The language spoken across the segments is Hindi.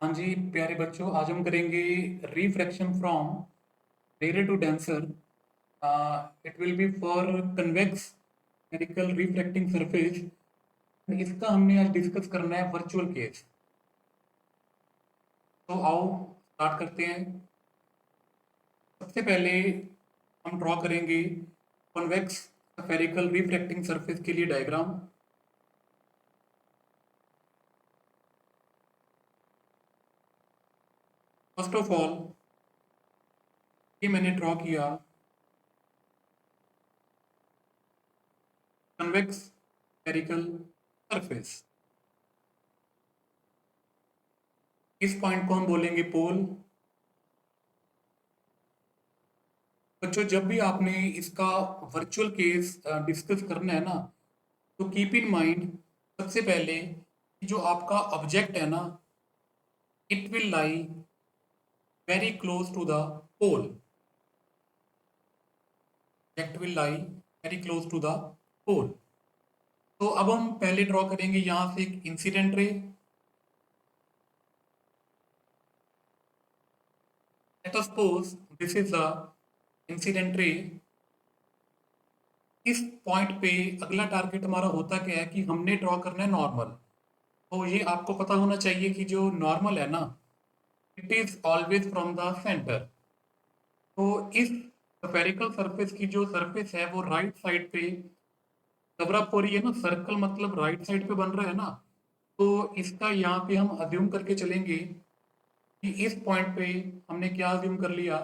हाँ जी, प्यारे बच्चों, आज हम करेंगे refraction from rare to denser. It will be for convex spherical refracting surface. इसका हमने आज डिस्कस करना है वर्चुअल केस। तो आओ स्टार्ट करते हैं। सबसे पहले हम ड्रॉ करेंगे कन्वेक्स स्फेरिकल रिफ्रैक्टिंग सरफेस के लिए डायग्राम। फर्स्ट ऑफ ऑल ये मैंने ड्रॉ किया कन्वेक्स स्फेरिकल सरफेस। इस पॉइंट को हम बोलेंगे पोल। बच्चों, जब भी आपने इसका वर्चुअल केस डिस्कस करना है ना, तो कीप इन माइंड सबसे पहले कि जो आपका ऑब्जेक्ट है ना, it will lie very close to the pole. Object will lie very close to the pole. तो अब हम पहले ड्रॉ करेंगे यहां से एक incident ray. Let us suppose this is the incident ray. इस पॉइंट पे अगला टारगेट हमारा होता क्या है कि हमने ड्रॉ करना है नॉर्मल। तो ये आपको पता होना चाहिए कि जो नॉर्मल है ना, it is always from the centre. तो इस स्फेरिकल सरफेस की जो सरफेस है वो राइट साइड पे कवर अप हो रही है ना। सर्कल मतलब राइट साइड पे बन रहा है ना। तो इसका यहाँ पे हम अज्यूम करके चलेंगे कि इस पॉइंट पे हमने क्या अज्यूम कर लिया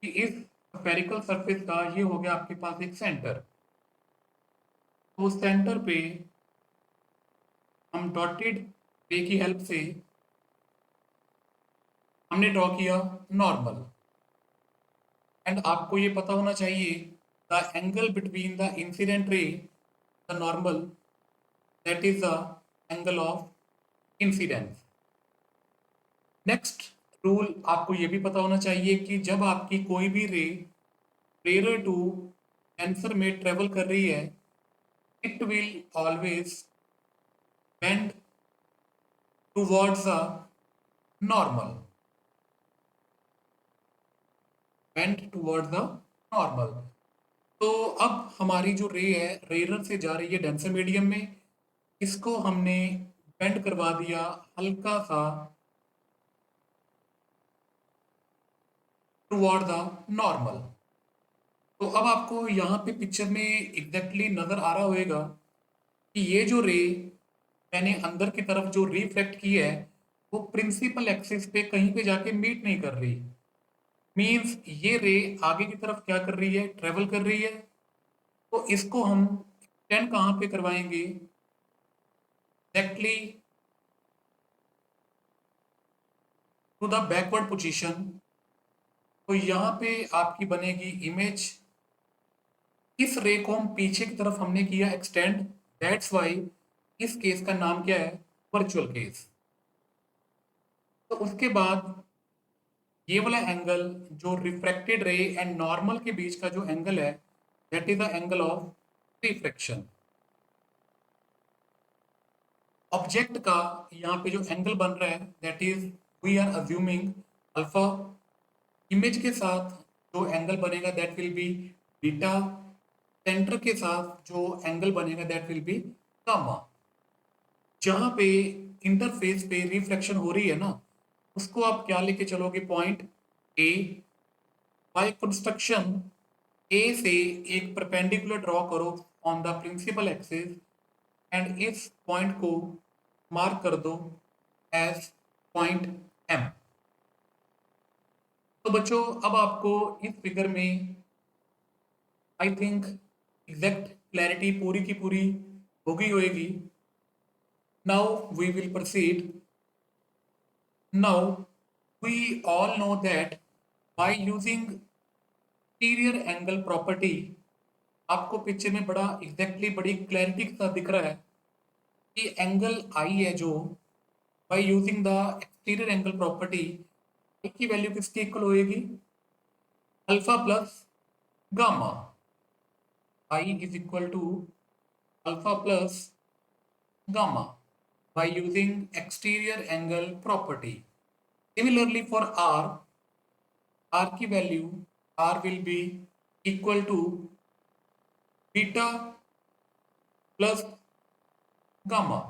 कि इस स्फेरिकल सरफेस का ये हो गया आपके पास एक सेंटर। तो सेंटर पे हम डॉटेड रे की हेल्प से हमने ड्रॉ किया नॉर्मल। एंड आपको ये पता होना चाहिए the angle between the incident ray the normal, that is the angle of incidence. Next rule आपको ये भी पता होना चाहिए कि जब आपकी कोई भी रे रेयर टू आंसर में ट्रेवल कर रही है, it will always bend towards the normal. Bend towards the normal. तो अब हमारी जो रे है रेयर से जा रही है डेंसर मीडियम में, इसको हमने बेंड करवा दिया हल्का सा टुवर्ड द नॉर्मल। तो अब आपको यहाँ पे पिक्चर में एग्जैक्टली नजर आ रहा होगा कि ये जो रे मैंने अंदर की तरफ जो रिफ्लेक्ट की है, वो प्रिंसिपल एक्सिस पे कहीं पे जाके मीट नहीं कर रही। मींस ये रे आगे की तरफ क्या कर रही है, ट्रेवल कर रही है। तो इसको हम एक्सटेंड कहाँ पे करवाएंगे, exactly to the backward position. तो यहाँ पे आपकी बनेगी इमेज। इस रे को हम पीछे की तरफ हमने किया एक्सटेंड, दैट्स वाई इस केस का नाम क्या है, वर्चुअल केस। तो उसके बाद ये वाला एंगल जो रिफ्रैक्टेड रे एंड नॉर्मल के बीच का जो एंगल है, that is the angle of refraction. Object का यहाँ पे जो एंगल बन रहा है, that is we are assuming alpha. Image के साथ जो एंगल बनेगा that will be beta. Centre के साथ जो एंगल बनेगा दैट विल बी गामा। जहां पे इंटरफेस पे रिफ्लेक्शन हो रही है ना, उसको आप क्या लेके चलोगे, point A. By construction A से एक परपेंडिकुलर ड्रॉ करो on the principal axis and इस पॉइंट को मार्क कर दो एज पॉइंट एम। तो बच्चों, अब आपको इस फिगर में आई थिंक एग्जैक्ट क्लैरिटी पूरी की पूरी हो गई होगी। Now we will proceed. Now, we all know that by using exterior angle property, आपको पिक्चर में बड़ा एग्जैक्टली बड़ी क्लैरिटी के साथ दिख रहा है कि एंगल आई है जो, by using the exterior angle property, की वैल्यू किसकी इक्वल होएगी, alpha plus gamma. I is equal to alpha plus gamma by using exterior angle property. Similarly for R की value R will be equal to beta plus gamma,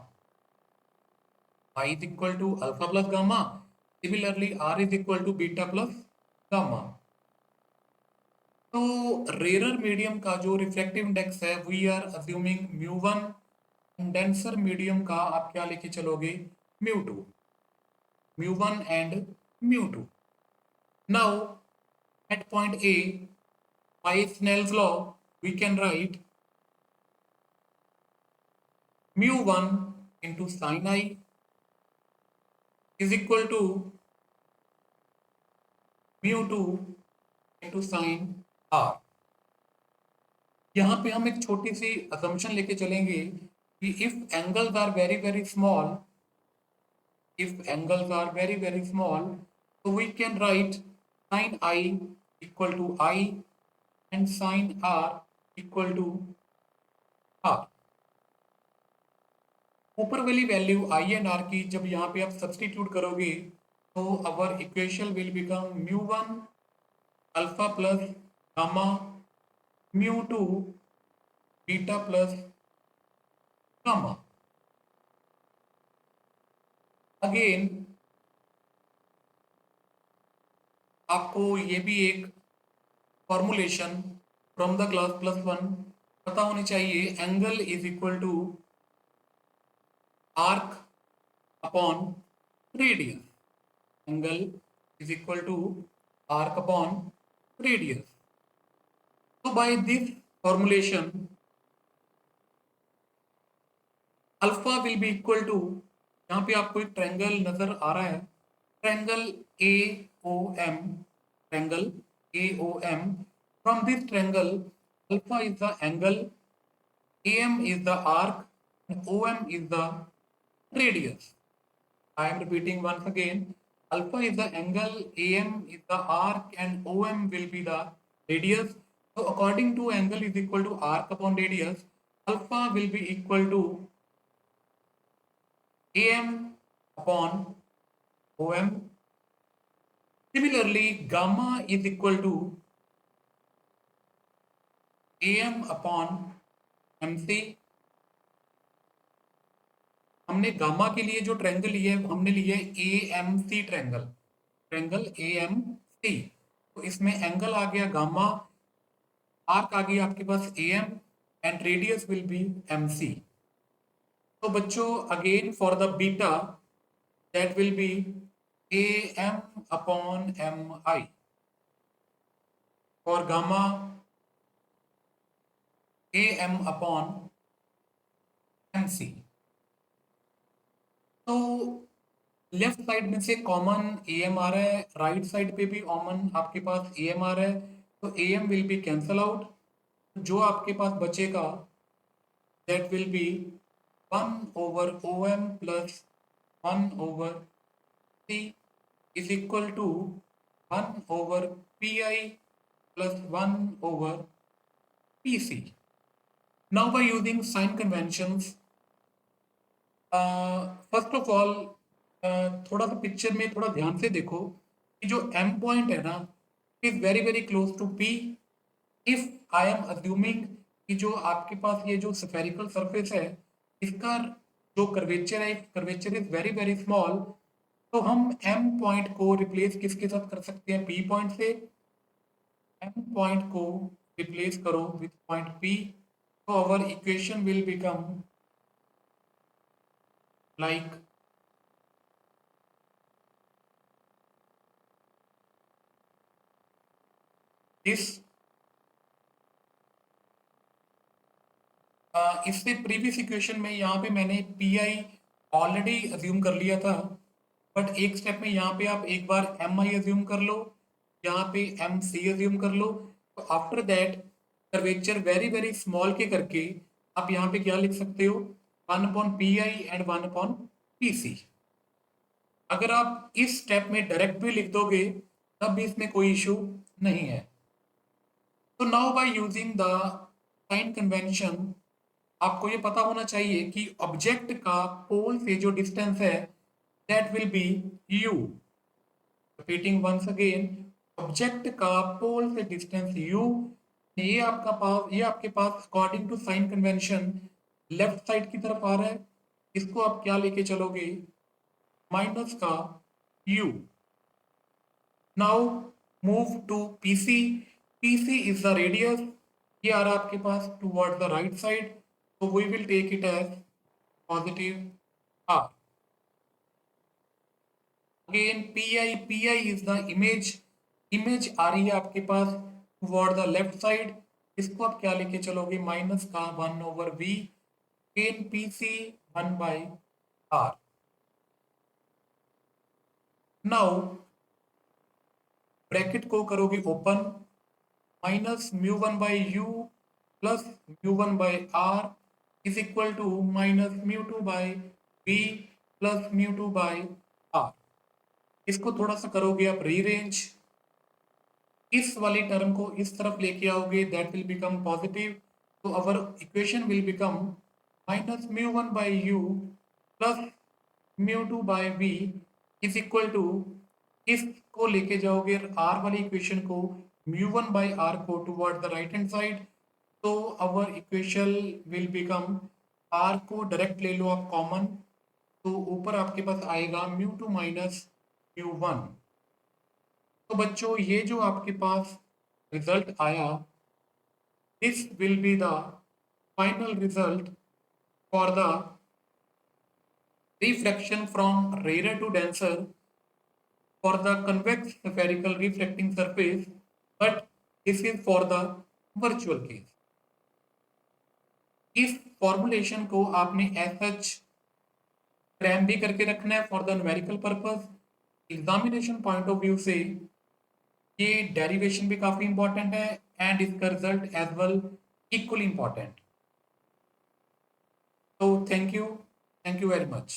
I is equal to alpha plus gamma. Similarly, R is equal to beta plus gamma. तो रेयर मीडियम का जो रिफ्लेक्टिव इंडेक्स है we are assuming μ1, and denser medium का आप क्या लेके चलोगे μ2, μ1 and μ2. Now at point A, by Snell's law we can write μ1 into sin I is equal to μ2 into sin R. यहाँ पे हम एक छोटी सी असम्पशन लेके चलेंगे कि if angles are very very small, so we can write sin I equal to I and sin R equal to R. ऊपर वाली वैल्यू I एंड R की जब यहाँ पे आप सब्सटीट्यूट करोगे तो our equation will become μ1 alpha plus gamma μ2 beta plus gamma. Again आपको ये भी एक फॉर्मुलेशन फ्रॉम द क्लास +1 पता होनी चाहिए. Angle is equal to arc upon radius. Angle is equal to arc upon radius. So by this formulation, alpha will be equal to, यहाँ पे आपको एक ट्रायंगल नजर आ रहा है, triangle AOM. From this triangle, alpha is the angle, AM is the arc, and OM is the radius. I am repeating once again. Alpha is the angle, AM is the arc, and OM will be the radius. So according to angle is equal to arc upon radius, alpha will be equal to AM upon OM. Similarly, gamma is equal to AM upon MC. हमने गामा के लिए जो ट्रायंगल लिया है हमने लिया है AMC ट्रायंगल AMC. तो इसमें एंगल आ गया गामा, आर्क आ गया आपके पास AM, and radius will be MC. तो बच्चों again for the beta that will B AM upon MI. For gamma AM upon MC. तो लेफ्ट साइड में से कॉमन AM आ रहा है, राइट साइड पे भी कॉमन आपके पास AM आ रहा है, तो AM will be cancel out. जो आपके पास बचेगा that will B 1/OM plus 1/C is equal to 1/PI plus 1/PC. Now by using sign conventions, first of all थोड़ा सा पिक्चर में थोड़ा ध्यान से देखो कि जो M पॉइंट है ना is very very close to P. If I am assuming कि जो आपके पास ये जो स्फेरिकल सरफेस है इसका जो कर्वेचर है, curvature is very very small, तो हम M पॉइंट को रिप्लेस किसके साथ कर सकते हैं? P पॉइंट से. M पॉइंट को रिप्लेस करो विथ पॉइंट P, तो our equation will become like this. इससे प्रीवियस इक्वेशन में यहाँ पे मैंने PI ऑलरेडी अज्यूम कर लिया था, बट एक स्टेप में यहाँ पे आप एक बार MI अज्यूम कर लो, यहाँ पे MC अज्यूम कर लो. तो after that curvature very very small के करके आप यहाँ पे क्या लिख सकते हो? 1/PI and 1/PC. अगर आप इस स्टेप में डायरेक्ट भी लिख दोगे तब भी इसमें कोई इशू नहीं है. तो now by using the sign convention आपको ये पता होना चाहिए कि ऑब्जेक्ट का पोल से जो डिस्टेंस है that will be U. Repeating once again, object का पोल से डिस्टेंस u, ये आपके पास according to sign convention left side की तरफ आ रहा है, इसको आप क्या लेके चलोगे, माइनस का u. Now move to PC. PC is the radius, ये आ रहा है आपके पास टुवर्ड द राइट साइड, तो we will take it as positive r. Again PI is the image, image आ रही है आपके पास टुवर्ड द लेफ्ट साइड, इसको आप क्या लेके चलोगे, माइनस का 1/v. Again PC 1/r. Now bracket को करोगे open, minus μ1/u plus μ1/r is equal to minus μ2/v plus μ2/r. इसको थोड़ा सा करोगे आप रीअरेंज, इस वाली टर्म को इस तरफ लेके आओगे, दैट विल बिकम पॉजिटिव, तो our equation will become minus μ1/u plus μ2/v is equal to, इसको लेके जाओगे r वाली इक्वेशन को, μ1/r को toward the right hand side, तो our equation will become, r को डायरेक्ट ले लो आप कॉमन, तो ऊपर आपके पास आएगा μ2 माइनस μ1. तो बच्चों ये जो आपके पास रिजल्ट आया, this will be the final result for the refraction from rarer to denser for the convex spherical refracting surface, but this is for the virtual case. इस फॉर्मुलेशन को आपने एच क्रैम भी करके रखना है for the numerical purpose. Examination point of view से ये डेरिवेशन भी काफी इंपॉर्टेंट है एंड इसका result as well equally important. तो थैंक यू वेरी मच.